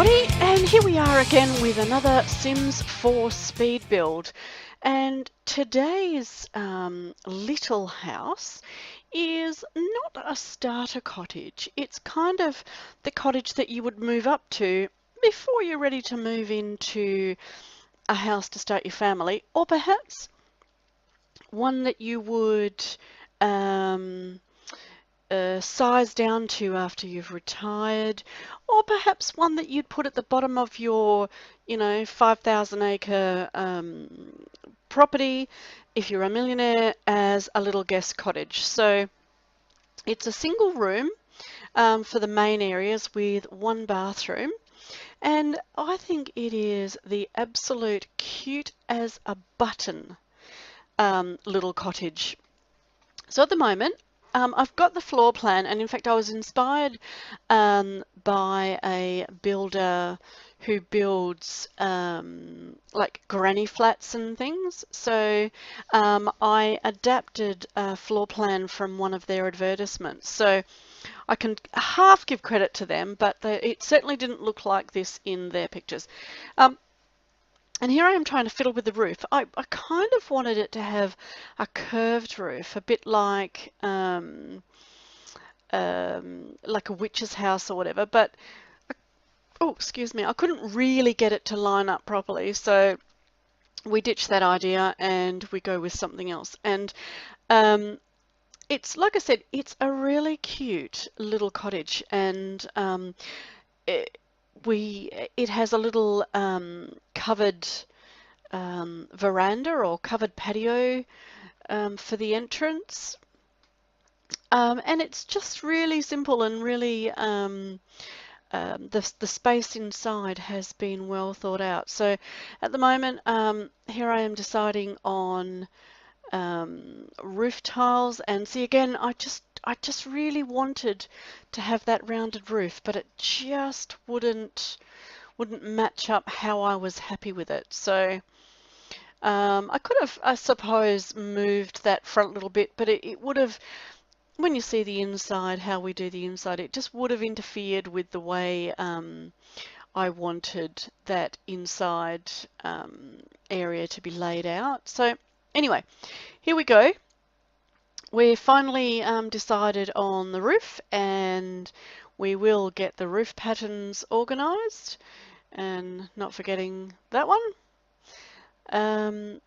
everybody, and here we are again with another Sims 4 speed build. And today's little house is not a starter cottage. It's kind of the cottage that you would move up to before you're ready to move into a house to start your family, or perhaps one that you would size down to after you've retired, or perhaps one that you'd put at the bottom of your, 5,000 acre property if you're a millionaire as a little guest cottage. So it's a single room for the main areas with one bathroom, and I think it is the absolute cute as a button little cottage. So at the moment, I've got the floor plan, and in fact I was inspired by a builder who builds like granny flats and things. So I adapted a floor plan from one of their advertisements. So I can half give credit to them, but it certainly didn't look like this in their pictures. And here I am trying to fiddle with the roof. I kind of wanted it to have a curved roof, a bit like a witch's house or whatever, but oh, excuse me, I couldn't really get it to line up properly, so we ditched that idea and we go with something else. And it's, like I said, it's a really cute little cottage, and it has a little covered veranda or covered patio for the entrance, and it's just really simple and really the space inside has been well thought out. So at the moment, here I am deciding on roof tiles, and see, again, I just really wanted to have that rounded roof, but it just wouldn't match up how I was happy with it. So I could have, I suppose, moved that front little bit, but it would have, when you see the inside, how we do the inside, it just would have interfered with the way I wanted that inside area to be laid out. So anyway, here we go. We're finally decided on the roof, and we will get the roof patterns organized, and not forgetting that one. And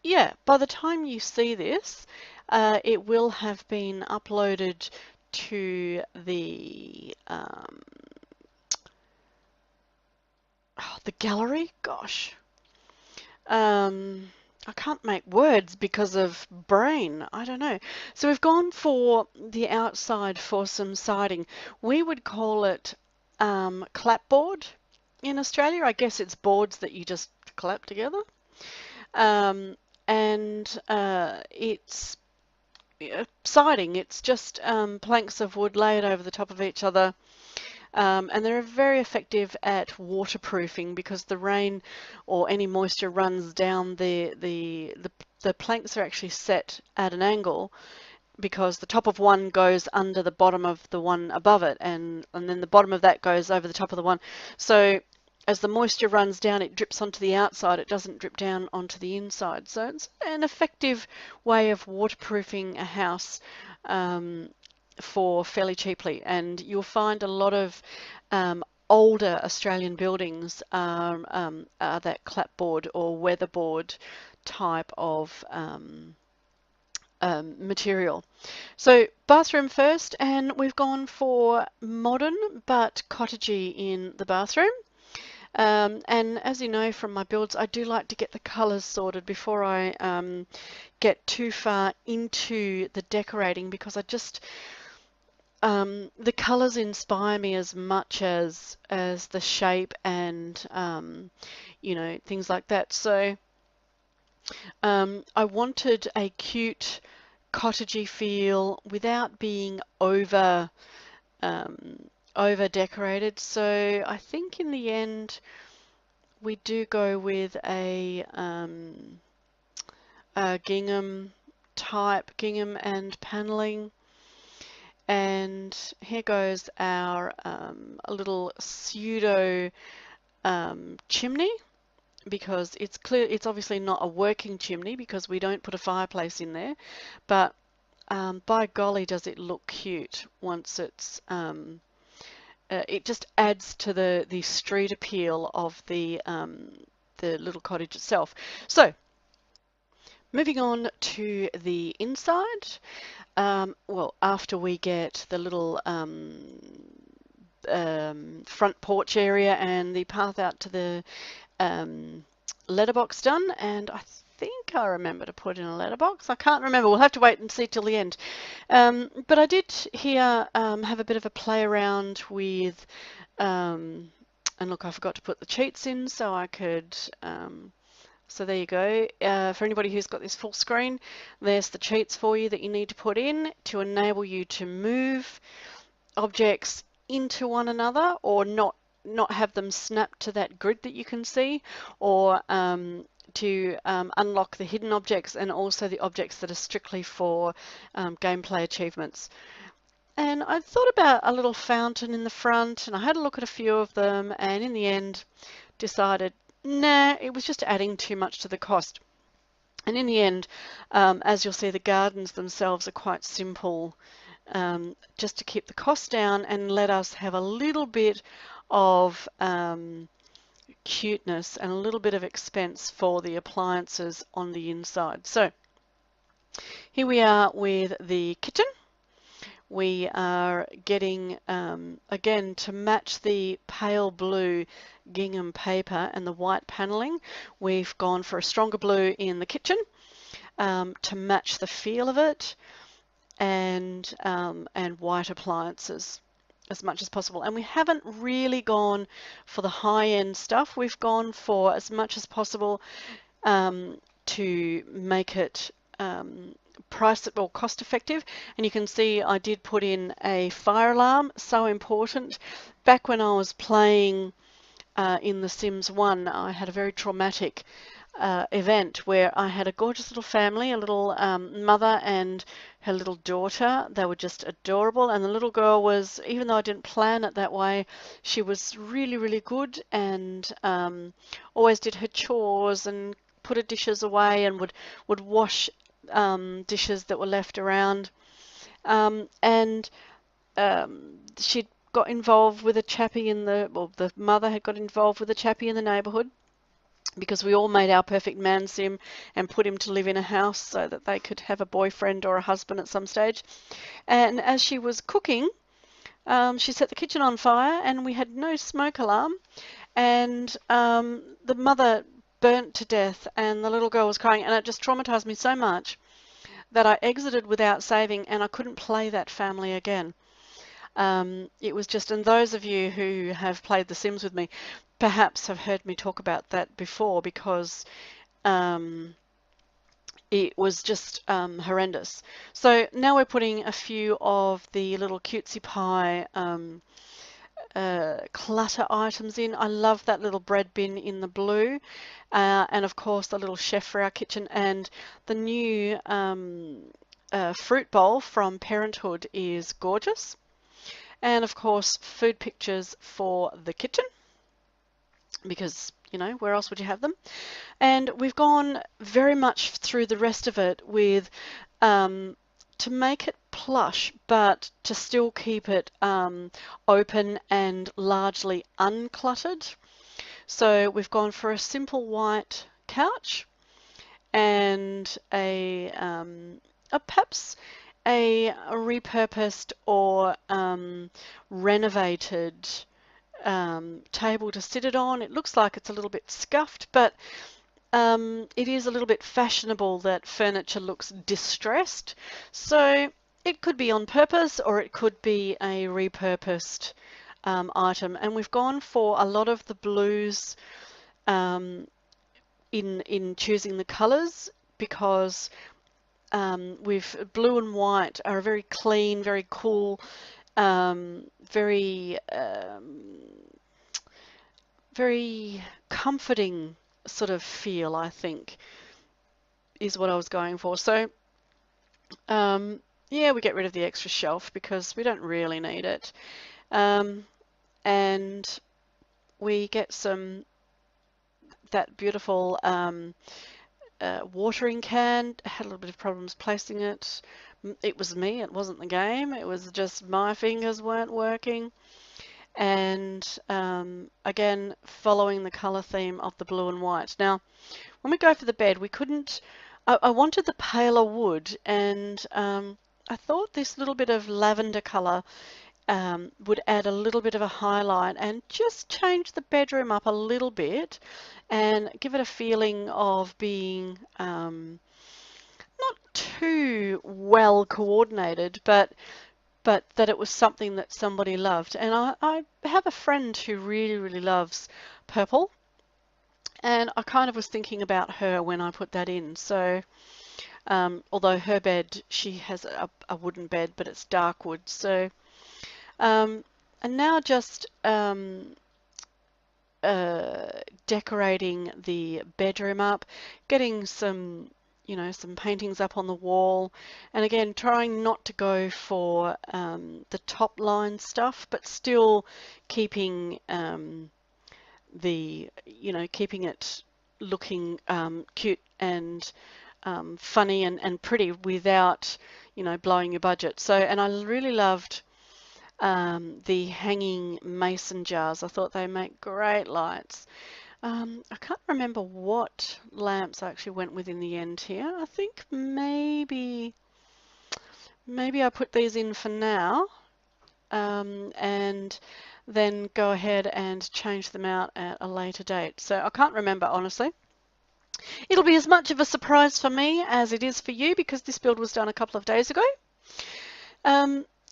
yeah, by the time you see this, it will have been uploaded to the gallery. Gosh, I can't make words because of brain. I don't know. So we've gone for the outside for some siding. We would call it clapboard in Australia. I guess it's boards that you just clap together. And it's siding. It's just planks of wood laid over the top of each other. And they're very effective at waterproofing because the rain or any moisture runs down the planks are actually set at an angle, because the top of one goes under the bottom of the one above it, and then the bottom of that goes over the top of the one. So as the moisture runs down, it drips onto the outside. It doesn't drip down onto the inside. So it's an effective way of waterproofing a house for fairly cheaply. And you'll find a lot of older Australian buildings are that clapboard or weatherboard type of material. So bathroom first, and we've gone for modern but cottagey in the bathroom. And as you know from my builds, I do like to get the colours sorted before I get too far into the decorating, because I just the colours inspire me as much as the shape and things like that. So I wanted a cute cottagey feel without being over decorated. So I think in the end we do go with a gingham and paneling. And here goes our a little pseudo chimney, because it's obviously not a working chimney because we don't put a fireplace in there, but by golly does it look cute once it's it just adds to the street appeal of the little cottage itself. So moving on to the inside, well, after we get the little front porch area and the path out to the letterbox done, and I think I remember to put in a letterbox. I can't remember. We'll have to wait and see till the end. But I did here have a bit of a play around with, and look, I forgot to put the cheats in so I could. So there you go. For anybody who's got this full screen, there's the cheats for you that you need to put in to enable you to move objects into one another, or not have them snap to that grid that you can see, or to unlock the hidden objects and also the objects that are strictly for gameplay achievements. And I thought about a little fountain in the front, and I had a look at a few of them, and in the end decided, nah, it was just adding too much to the cost. And in the end, as you'll see, the gardens themselves are quite simple, just to keep the cost down and let us have a little bit of cuteness and a little bit of expense for the appliances on the inside. So here we are with the kitchen. We are getting, again, to match the pale blue gingham paper and the white paneling, we've gone for a stronger blue in the kitchen to match the feel of it, and white appliances as much as possible. And we haven't really gone for the high-end stuff. We've gone for as much as possible to make it price or cost effective. And you can see I did put in a fire alarm, so important. Back when I was playing in The Sims 1, I had a very traumatic event where I had a gorgeous little family, a little mother and her little daughter. They were just adorable, and the little girl was, even though I didn't plan it that way, she was really, really good, and always did her chores and put her dishes away and would wash dishes that were left around. And she'd got involved with a chappie well, the mother had got involved with a chappie in the neighbourhood, because we all made our perfect man sim and put him to live in a house so that they could have a boyfriend or a husband at some stage. And as she was cooking, she set the kitchen on fire, and we had no smoke alarm, and the mother burnt to death and the little girl was crying, and it just traumatized me so much that I exited without saving, and I couldn't play that family again. It was just, and those of you who have played The Sims with me perhaps have heard me talk about that before, because it was just horrendous. So now we're putting a few of the little cutesy pie clutter items in. I love that little bread bin in the blue, and of course the little chef for our kitchen, and the new fruit bowl from Parenthood is gorgeous. And of course food pictures for the kitchen, because, you know, where else would you have them? And we've gone very much through the rest of it with to make it plush, but to still keep it open and largely uncluttered. So we've gone for a simple white couch and perhaps a repurposed or renovated table to sit it on. It looks like it's a little bit scuffed, but it is a little bit fashionable that furniture looks distressed. So it could be on purpose, or it could be a repurposed item. And we've gone for a lot of the blues in choosing the colours, because with blue and white are a very clean, very cool, very very comforting sort of feel, I think, is what I was going for. So yeah, we get rid of the extra shelf because we don't really need it. Um, and we get that beautiful watering can. Had a little bit of problems placing it. It was me, it wasn't the game. It was just my fingers weren't working. And again, following the color theme of the blue and white. Now, when we go for the bed, we couldn't, I wanted the paler wood, and I thought this little bit of lavender color would add a little bit of a highlight and just change the bedroom up a little bit and give it a feeling of being not too well coordinated, but that it was something that somebody loved. And I have a friend who really, really loves purple, and I kind of was thinking about her when I put that in. So although her bed, she has a wooden bed, but it's dark wood. So and now just decorating the bedroom up, getting some, some paintings up on the wall, and again, trying not to go for the top line stuff, but still keeping keeping it looking cute and funny and pretty without, blowing your budget. So, and I really loved the hanging mason jars. I thought they make great lights. I can't remember what lamps I actually went with in the end here. I think maybe I put these in for now, and then go ahead and change them out at a later date. So I can't remember, honestly. It'll be as much of a surprise for me as it is for you because this build was done a couple of days ago.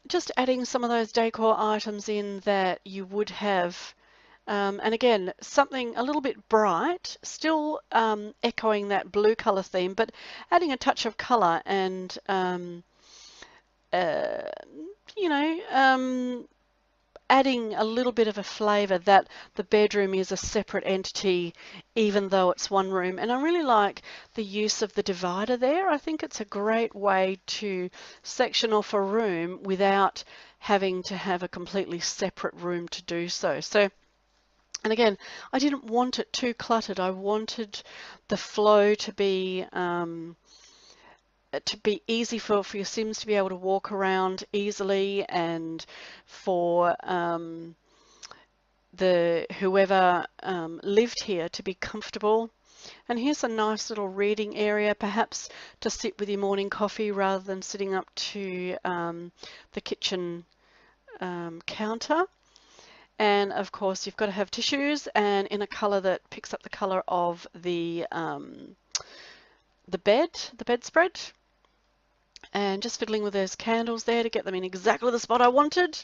Just adding some of those decor items in that you would have, and again, something a little bit bright, still echoing that blue color theme, but adding a touch of color and, uh, you know, adding a little bit of a flavour that the bedroom is a separate entity even though it's one room. And I really like the use of the divider there. I think it's a great way to section off a room without having to have a completely separate room to do so. And again, I didn't want it too cluttered. I wanted the flow to be easy for your Sims to be able to walk around easily, and for whoever lived here to be comfortable. And here's a nice little reading area, perhaps to sit with your morning coffee rather than sitting up to the kitchen counter. And of course, you've got to have tissues, and in a colour that picks up the colour of the bedspread. And just fiddling with those candles there to get them in exactly the spot I wanted.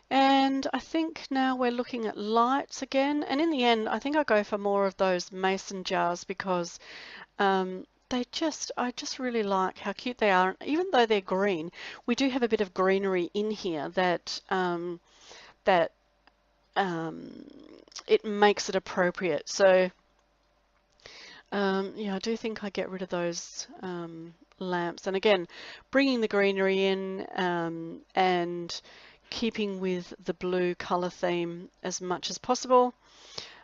And I think now we're looking at lights again. And in the end, I think I go for more of those mason jars because I just really like how cute they are. And even though they're green, we do have a bit of greenery in here that it makes it appropriate. So yeah, I do think I get rid of those lamps. And again, bringing the greenery in and keeping with the blue colour theme as much as possible.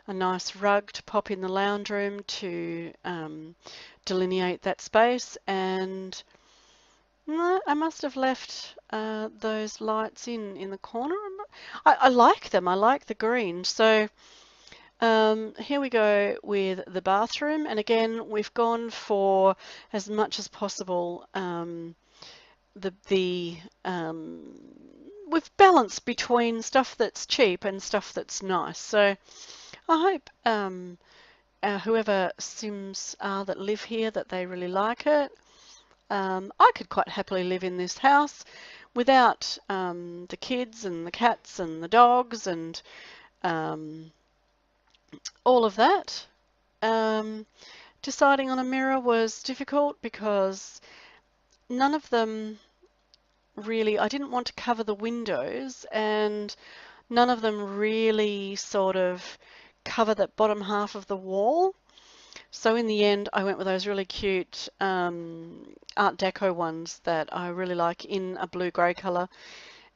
A nice rug to pop in the lounge room to delineate that space. And I must have left those lights in the corner. I like them. I like the green. So here we go with the bathroom, and again we've gone for as much as possible we've balanced between stuff that's cheap and stuff that's nice. So I hope whoever Sims are that live here, that they really like it. I could quite happily live in this house without the kids and the cats and the dogs and all of that. Deciding on a mirror was difficult because none of them really, I didn't want to cover the windows, and none of them really sort of cover that bottom half of the wall. So in the end, I went with those really cute Art Deco ones that I really like in a blue-grey colour.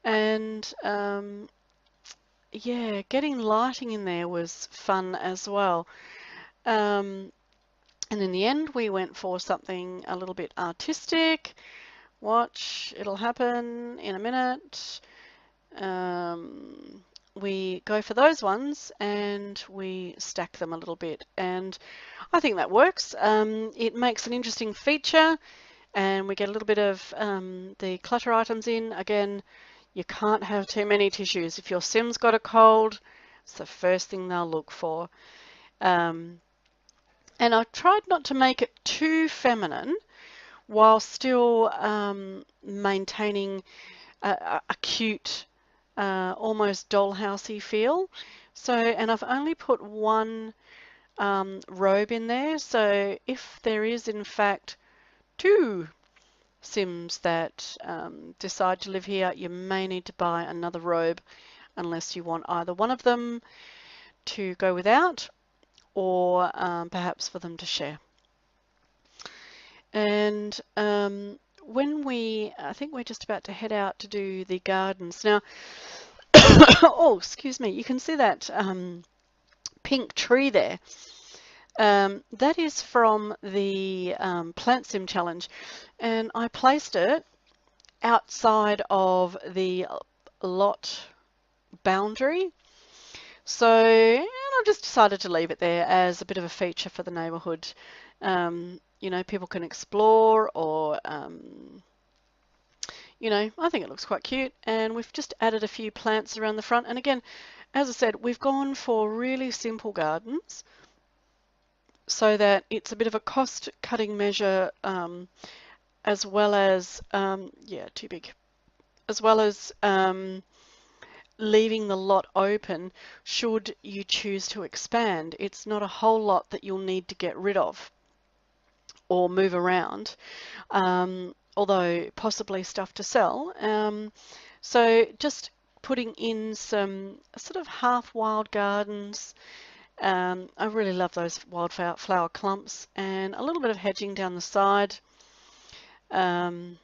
And yeah, getting lighting in there was fun as well. Um, and in the end, we went for something a little bit artistic. Watch, it'll happen in a minute. We go for those ones and we stack them a little bit, and I think that works. It makes an interesting feature, and we get a little bit of the clutter items in. Again, you can't have too many tissues. If your Sim's got a cold, it's the first thing they'll look for. And I tried not to make it too feminine while still maintaining a cute, almost dollhousey feel. So, and I've only put one robe in there. So if there is in fact two Sims that decide to live here, you may need to buy another robe unless you want either one of them to go without or perhaps for them to share. And I think we're just about to head out to do the gardens. Now, oh, excuse me, you can see that pink tree there. That is from the Plant Sim Challenge, and I placed it outside of the lot boundary. So, and I've just decided to leave it there as a bit of a feature for the neighbourhood. You know, people can explore, or you know, I think it looks quite cute. And we've just added a few plants around the front. And again, as I said, we've gone for really simple gardens so that it's a bit of a cost-cutting measure, as well as, yeah, too big, as well as leaving the lot open should you choose to expand. It's not a whole lot that you'll need to get rid of or move around, although possibly stuff to sell. So just putting in some sort of half wild gardens. I really love those wildflower clumps, and a little bit of hedging down the side, and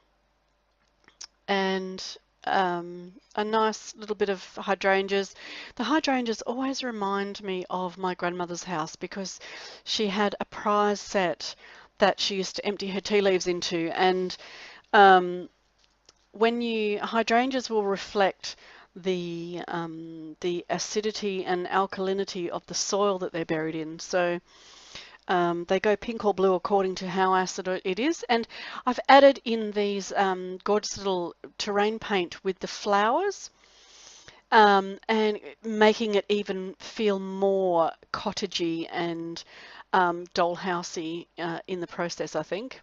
a nice little bit of hydrangeas. The hydrangeas always remind me of my grandmother's house because she had a prize set that she used to empty her tea leaves into, and hydrangeas will reflect the acidity and alkalinity of the soil that they're buried in. So they go pink or blue according to how acid it is. And I've added in these gorgeous little terrain paint with the flowers, and making it even feel more cottagey and dollhousey in the process, I think.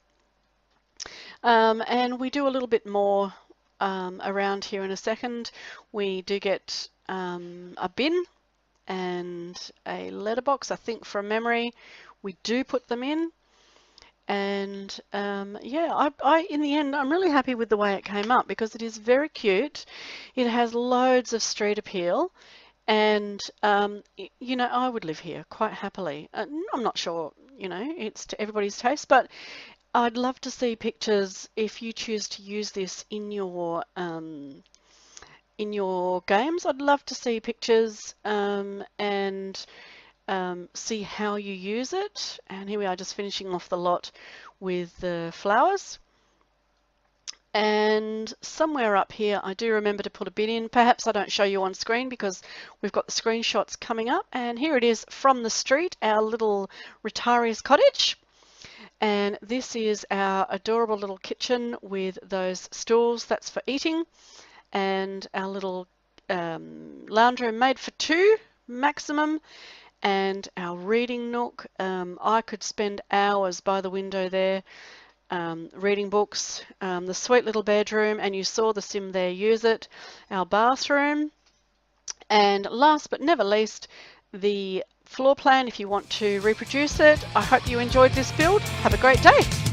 And we do a little bit more around here in a second. We do get a bin and a letterbox, I think from memory. We do put them in, and yeah, in the end, I'm really happy with the way it came up because it is very cute. It has loads of street appeal, and you know, I would live here quite happily. I'm not sure, you know, it's to everybody's taste, but I'd love to see pictures if you choose to use this in your games. I'd love to see pictures and see how you use it. And here we are, just finishing off the lot with the flowers. And somewhere up here, I do remember to put a bin in. Perhaps I don't show you on screen because we've got the screenshots coming up. And here it is from the street, our little retiree's cottage. And this is our adorable little kitchen with those stools, that's for eating, and our little lounge room made for two maximum, and our reading nook. I could spend hours by the window there reading books. The sweet little bedroom, and you saw the Sim there use it. Our bathroom, and last but never least, the floor plan if you want to reproduce it. I hope you enjoyed this build. Have a great day.